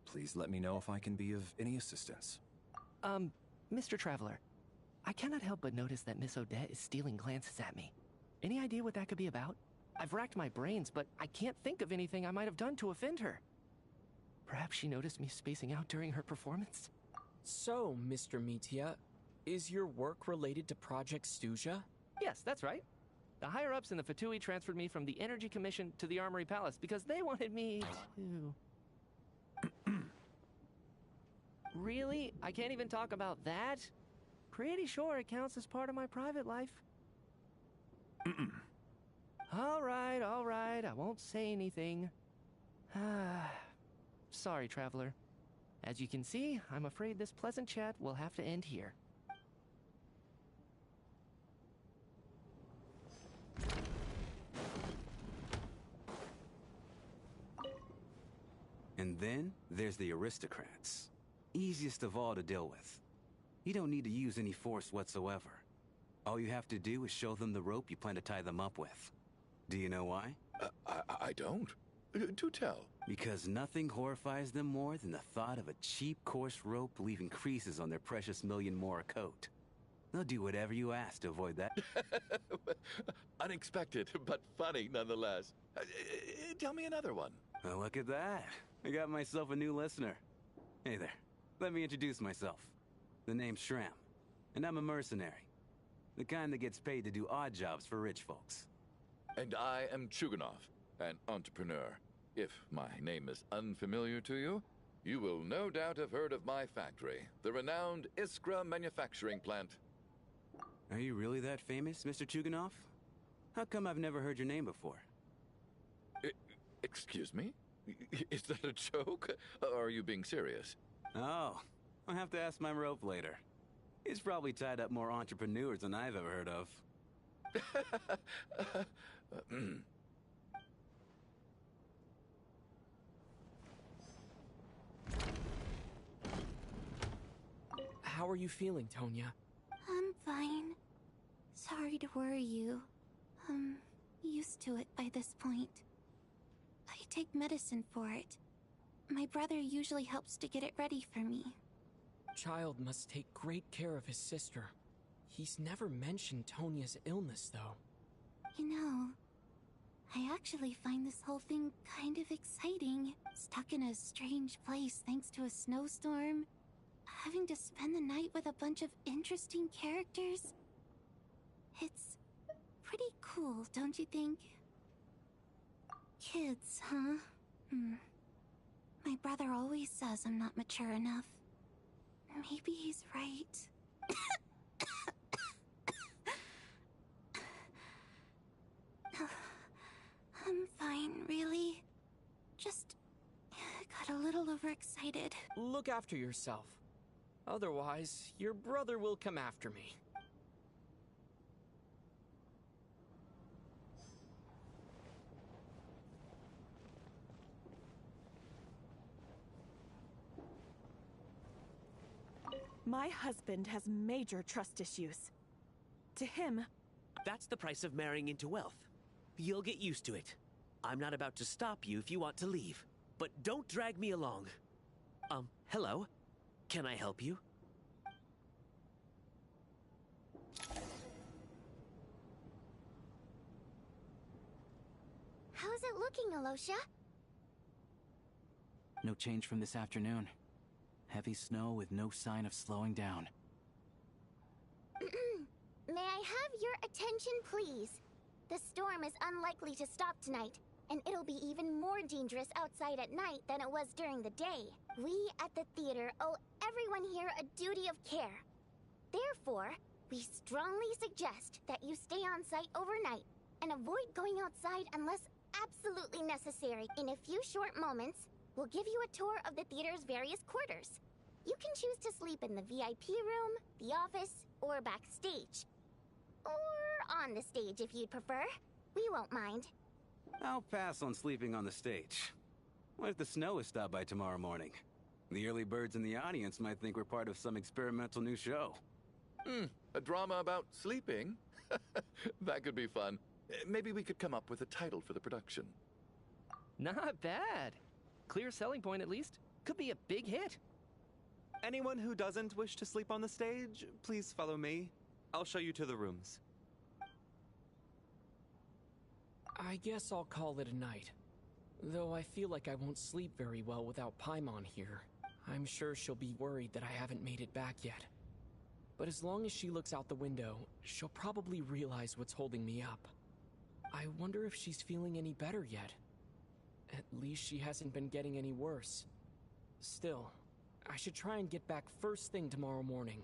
Please let me know if I can be of any assistance. Mr. Traveler, I cannot help but notice that Miss Odette is stealing glances at me. Any idea what that could be about? I've racked my brains, but I can't think of anything I might have done to offend her. Perhaps she noticed me spacing out during her performance? So, Mr. Mitya, is your work related to Project Snezhnaya? Yes, that's right. The higher-ups in the Fatui transferred me from the Energy Commission to the Armory Palace because they wanted me to... Really? I can't even talk about that? Pretty sure it counts as part of my private life. All right, I won't say anything. Sorry, Traveler. As you can see, I'm afraid this pleasant chat will have to end here. And then there's the aristocrats. Easiest of all to deal with. You don't need to use any force whatsoever. All you have to do is show them the rope you plan to tie them up with. Do you know why? I don't. Do tell. Because nothing horrifies them more than the thought of a cheap, coarse rope leaving creases on their precious million Mora coat. They'll do whatever you ask to avoid that. Unexpected, but funny nonetheless. Tell me another one. Well, look at that. I got myself a new listener. Hey there. Let me introduce myself. The name's Shram, and I'm a mercenary. The kind that gets paid to do odd jobs for rich folks. And I am Chuganov, an entrepreneur. If my name is unfamiliar to you, you will no doubt have heard of my factory, the renowned Iskra manufacturing plant. Are you really that famous, Mr. Chuganov? How come I've never heard your name before? Excuse me? Is that a joke? Or are you being serious? Oh, I'll have to ask my rope later. He's probably tied up more entrepreneurs than I've ever heard of. How are you feeling, Tonya? I'm fine. Sorry to worry you. I'm used to it by this point. I take medicine for it. My brother usually helps to get it ready for me. Child must take great care of his sister. He's never mentioned Tonya's illness, though. You know, I actually find this whole thing kind of exciting. Stuck in a strange place thanks to a snowstorm. Having to spend the night with a bunch of interesting characters. It's pretty cool, don't you think? Kids, huh? My brother always says I'm not mature enough. Maybe he's right. I'm fine, really. Just got a little overexcited. Look after yourself. Otherwise, your brother will come after me. My husband has major trust issues. To him... That's the price of marrying into wealth. You'll get used to it. I'm not about to stop you if you want to leave. But don't drag me along. Hello? Can I help you? How's it looking, Alosha? No change from this afternoon. Heavy snow with no sign of slowing down. May I have your attention, please? The storm is unlikely to stop tonight, and it'll be even more dangerous outside at night than it was during the day. We at the theater owe everyone here a duty of care. Therefore, we strongly suggest that you stay on site overnight and avoid going outside unless absolutely necessary. In a few short moments, we'll give you a tour of the theater's various quarters. You can choose to sleep in the VIP room, the office, or backstage. Or on the stage if you'd prefer. We won't mind. I'll pass on sleeping on the stage. What if the snow is stopped by tomorrow morning? The early birds in the audience might think we're part of some experimental new show. A drama about sleeping? That could be fun. Maybe we could come up with a title for the production. Not bad. Clear selling point, at least. Could be a big hit. Anyone who doesn't wish to sleep on the stage, please follow me. I'll show you to the rooms. I guess I'll call it a night. Though I feel like I won't sleep very well without Paimon here. I'm sure she'll be worried that I haven't made it back yet. But as long as she looks out the window, she'll probably realize what's holding me up. I wonder if she's feeling any better yet. At least she hasn't been getting any worse. Still, I should try and get back first thing tomorrow morning.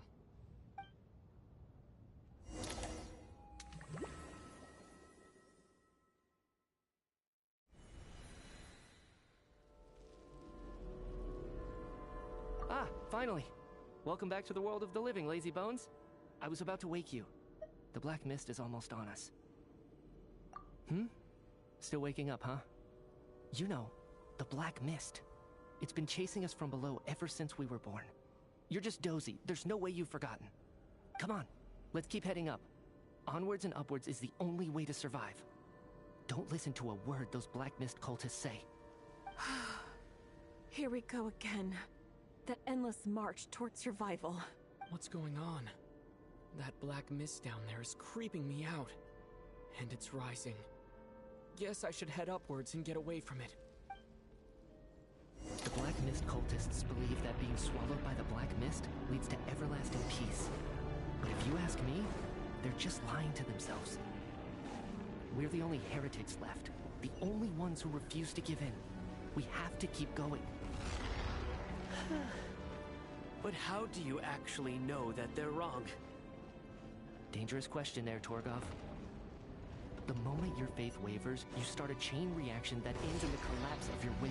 Ah, finally. Welcome back to the world of the living, lazy bones. I was about to wake you. The black mist is almost on us. Still waking up, huh? You know, the black mist. It's been chasing us from below ever since we were born. You're just dozy. There's no way you've forgotten. Come on, let's keep heading up. Onwards and upwards is the only way to survive. Don't listen to a word those black mist cultists say. Here we go again. That endless march toward survival. What's going on? That black mist down there is creeping me out. And it's rising. Guess I should head upwards and get away from it. The Black Mist cultists believe that being swallowed by the Black Mist leads to everlasting peace. But if you ask me, they're just lying to themselves. We're the only heretics left. The only ones who refuse to give in. We have to keep going. But how do you actually know that they're wrong? Dangerous question there, Torgov. The moment your faith wavers, you start a chain reaction that ends in the collapse of your will.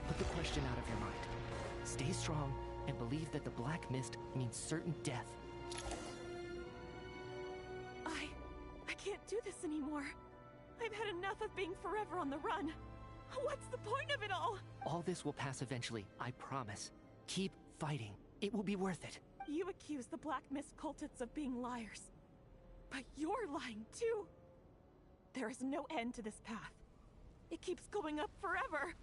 Put the question out of your mind. Stay strong and believe that the Black Mist means certain death this anymore. I've had enough of being forever on the run. What's the point of it all? All this will pass eventually, I promise. Keep fighting. It will be worth it. You accuse the Black Mist cultists of being liars. But you're lying too. There is no end to this path. It keeps going up forever.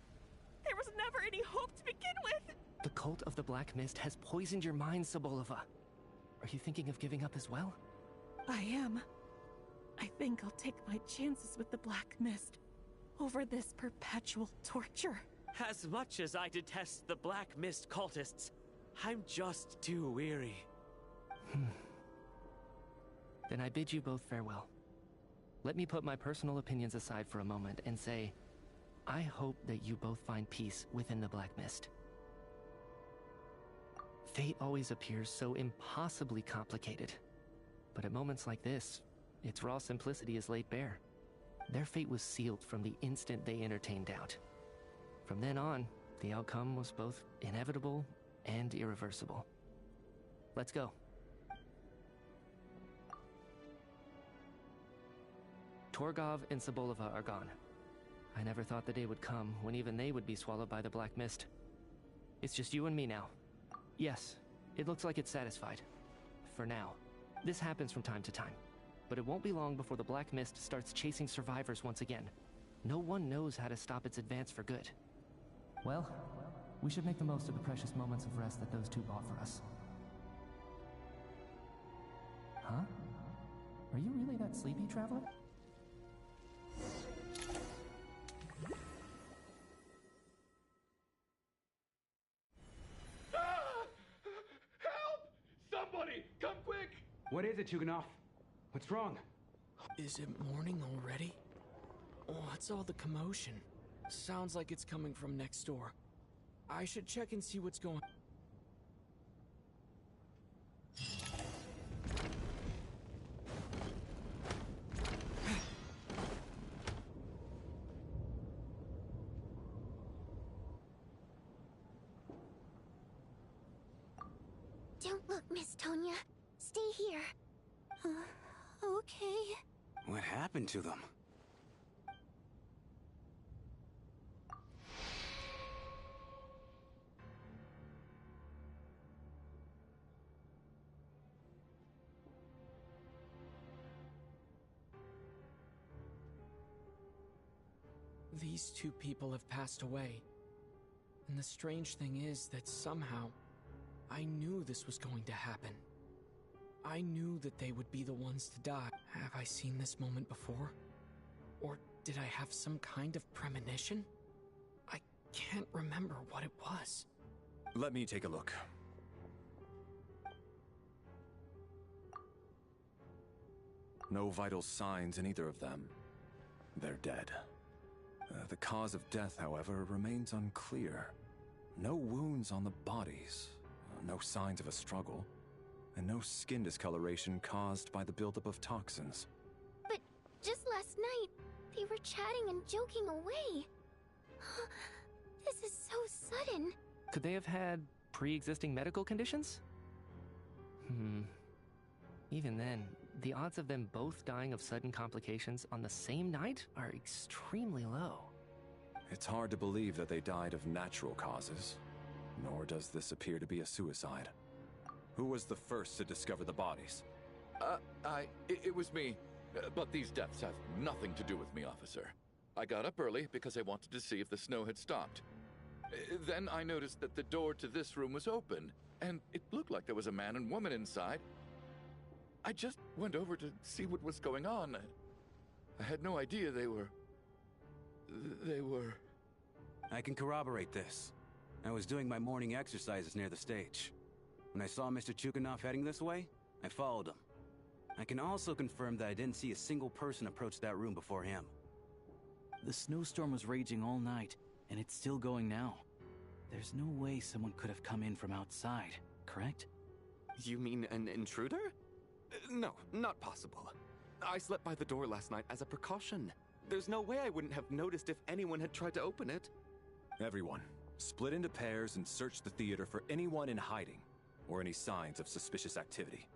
There was never any hope to begin with. The cult of the Black Mist has poisoned your mind, Sobolova. Are you thinking of giving up as well? I am. I think I'll take my chances with the Black Mist over this perpetual torture. As much as I detest the Black Mist cultists, I'm just too weary. Then I bid you both farewell. Let me put my personal opinions aside for a moment and say, I hope that you both find peace within the Black Mist. Fate always appears so impossibly complicated. But at moments like this, its raw simplicity is laid bare. Their fate was sealed from the instant they entertained doubt. From then on, the outcome was both inevitable and irreversible. Let's go. Torgov and Sobolova are gone. I never thought the day would come when even they would be swallowed by the Black Mist. It's just you and me now. Yes, it looks like it's satisfied. For now. This happens from time to time. But it won't be long before the Black Mist starts chasing survivors once again. No one knows how to stop its advance for good. Well, we should make the most of the precious moments of rest that those two bought for us. Huh? Are you really that sleepy, traveler? Help! Somebody, come quick! What is it, Chuganov? What's wrong? Is it morning already? What's all the commotion? Sounds like it's coming from next door. I should check and see what's going on. Don't look, Miss Tonya. Stay here. Okay. What happened to them? These two people have passed away. And the strange thing is that somehow, I knew this was going to happen. I knew that they would be the ones to die. Have I seen this moment before? Or did I have some kind of premonition? I can't remember what it was. Let me take a look. No vital signs in either of them. They're dead. The cause of death, however, remains unclear. No wounds on the bodies, no signs of a struggle, and no skin discoloration caused by the buildup of toxins. But just last night, they were chatting and joking away. This is so sudden. Could they have had pre-existing medical conditions? Even then, the odds of them both dying of sudden complications on the same night are extremely low. It's hard to believe that they died of natural causes, nor does this appear to be a suicide. Who was the first to discover the bodies? It was me. But these deaths have nothing to do with me, officer. I got up early because I wanted to see if the snow had stopped. Then I noticed that the door to this room was open, and it looked like there was a man and woman inside. I just went over to see what was going on. I had no idea they were... I can corroborate this. I was doing my morning exercises near the stage. When I saw Mr. Chuganov heading this way, I followed him. I can also confirm that I didn't see a single person approach that room before him. The snowstorm was raging all night, and it's still going now. There's no way someone could have come in from outside, correct? You mean an intruder? No, not possible. I slept by the door last night as a precaution. There's no way I wouldn't have noticed if anyone had tried to open it. Everyone, split into pairs and search the theater for anyone in hiding, or any signs of suspicious activity.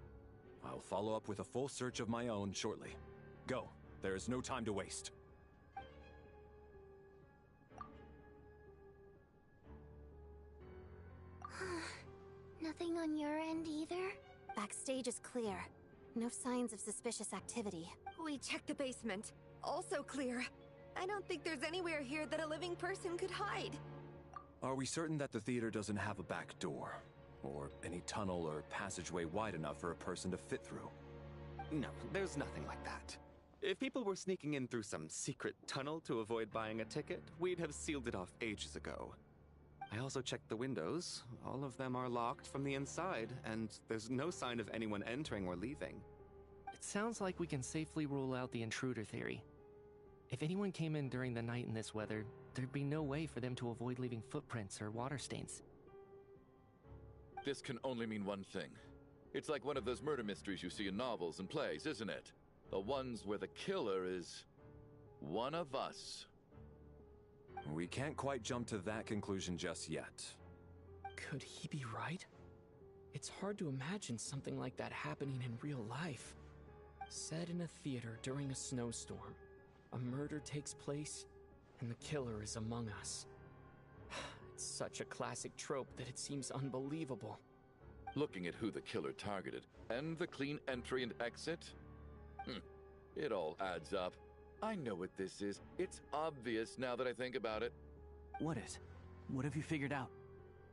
I'll follow up with a full search of my own shortly. Go, There is no time to waste. Nothing on your end either? Backstage is clear. No signs of suspicious activity. We checked the basement. Also clear. I don't think there's anywhere here that a living person could hide. Are we certain that the theater doesn't have a back door? Or any tunnel or passageway wide enough for a person to fit through? No, there's nothing like that. If people were sneaking in through some secret tunnel to avoid buying a ticket, we'd have sealed it off ages ago. I also checked the windows. All of them are locked from the inside, and there's no sign of anyone entering or leaving. It sounds like we can safely rule out the intruder theory. If anyone came in during the night in this weather, there'd be no way for them to avoid leaving footprints or water stains. This can only mean one thing. It's like one of those murder mysteries you see in novels and plays, isn't it? The ones where the killer is one of us. We can't quite jump to that conclusion just yet. Could he be right? It's hard to imagine something like that happening in real life. Set in a theater during a snowstorm, a murder takes place, and the killer is among us. It's such a classic trope that it seems unbelievable. Looking at who the killer targeted and the clean entry and exit, it all adds up. I know what this is. It's obvious now that I think about it. What is? What have you figured out?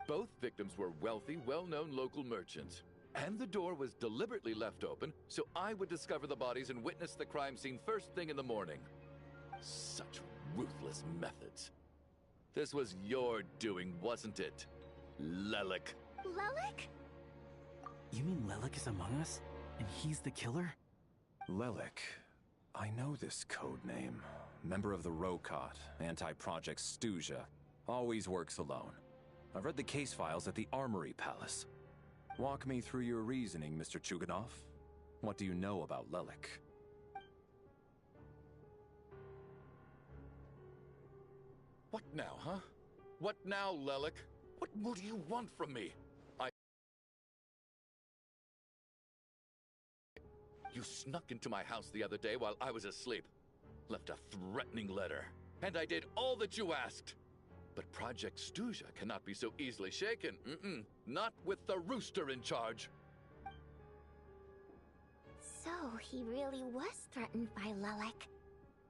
Both victims were wealthy, well-known local merchants. And the door was deliberately left open so I would discover the bodies and witness the crime scene first thing in the morning. Such ruthless methods. This was your doing, wasn't it, Lelik? Lelik? You mean Lelik is among us? And he's the killer? Lelik. I know this code name. Member of the Rokot, anti-Project Snezhnaya. Always works alone. I've read the case files at the Armory Palace. Walk me through your reasoning, Mr. Chuganov. What do you know about Lelik? What now, huh? What now, Lelik? What more do you want from me? You snuck into my house the other day while I was asleep. Left a threatening letter. And I did all that you asked. But Project Snezhnaya cannot be so easily shaken. Not with the rooster in charge. So, he really was threatened by Lelik.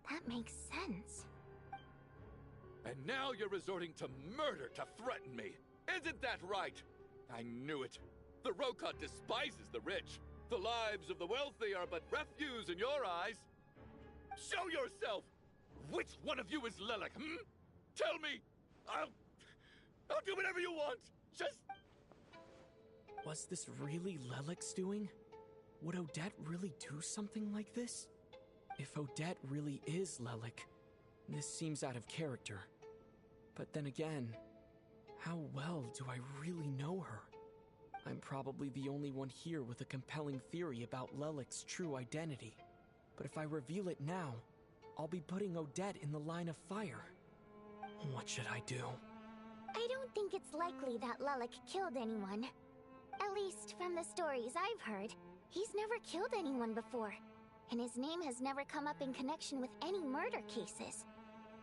That makes sense. And now you're resorting to murder to threaten me. Isn't that right? I knew it. The Rokot despises the rich. The lives of the wealthy are but refuse in your eyes. Show yourself! Which one of you is Lelik, Tell me! I'll do whatever you want! Just... Was this really Lelik's doing? Would Odette really do something like this? If Odette really is Lelik, this seems out of character. But then again, how well do I really know her? I'm probably the only one here with a compelling theory about Lelik's true identity. But if I reveal it now, I'll be putting Odette in the line of fire. What should I do? I don't think it's likely that Lelik killed anyone. At least from the stories I've heard, he's never killed anyone before. And his name has never come up in connection with any murder cases.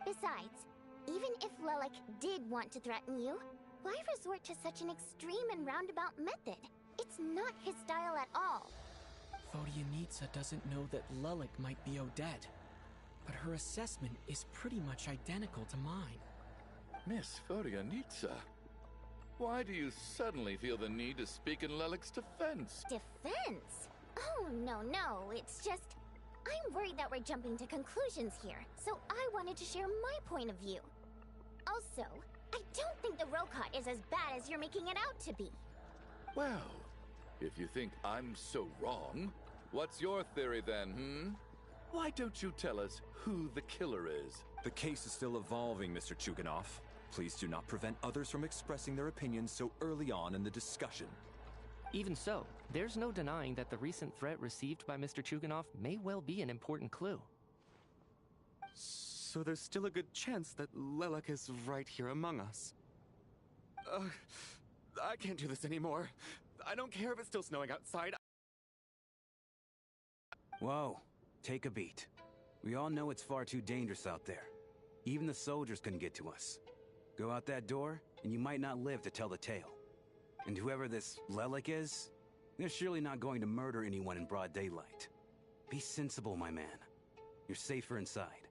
Besides, even if Lelik did want to threaten you, why resort to such an extreme and roundabout method? It's not his style at all. Vodyanitsa doesn't know that Lelik might be Odette, but her assessment is pretty much identical to mine. Miss Vodyanitsa, why do you suddenly feel the need to speak in Lelik's defense? Defense? Oh, no, it's just... I'm worried that we're jumping to conclusions here, so I wanted to share my point of view. Also, I don't think the Rokot is as bad as you're making it out to be. Well, if you think I'm so wrong, what's your theory then, Why don't you tell us who the killer is? The case is still evolving, Mr. Chuganov. Please do not prevent others from expressing their opinions so early on in the discussion. Even so, there's no denying that the recent threat received by Mr. Chuganov may well be an important clue. So there's still a good chance that Lelik is right here among us. I can't do this anymore. I don't care if it's still snowing outside. Whoa, take a beat. We all know it's far too dangerous out there. Even the soldiers couldn't get to us. Go out that door, and you might not live to tell the tale. And whoever this Lelik is, they're surely not going to murder anyone in broad daylight. Be sensible, my man. You're safer inside.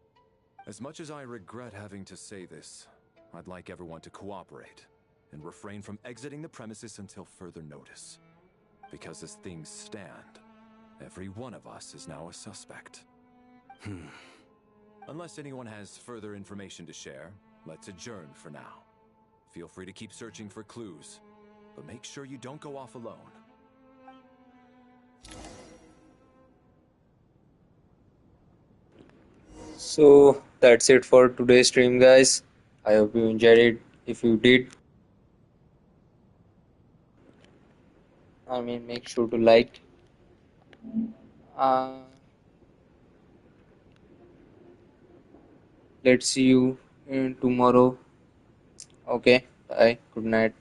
As much as I regret having to say this, I'd like everyone to cooperate and refrain from exiting the premises until further notice. Because as things stand, every one of us is now a suspect. Unless anyone has further information to share, let's adjourn for now. Feel free to keep searching for clues, but make sure you don't go off alone. So that's it for today's stream, guys. I hope you enjoyed it. If you did, make sure to like. Uh, let's see you tomorrow. Okay, bye. Good night.